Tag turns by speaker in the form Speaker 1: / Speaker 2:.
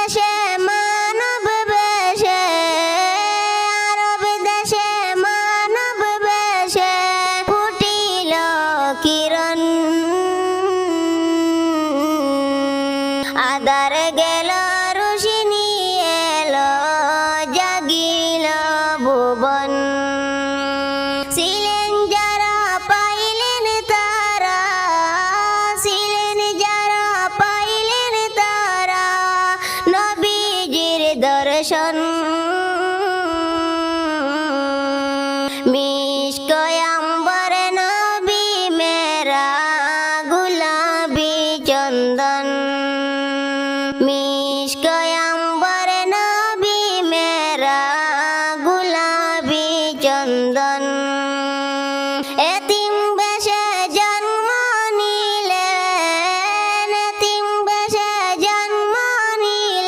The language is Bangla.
Speaker 1: দেশে মানব বেশে, আরব দেশে মানব বেশে ফুটিল কিরণ। আদার গেল রোশনি এলো, জাগিল ভুবন। ছিলেন যারা পাইলেন তারা, ছিলেন যারা পাইলেন তারা নবীজির দর্শন। মিশক আম্বর নবী মেরা গুলাবি চন্দন, মিশক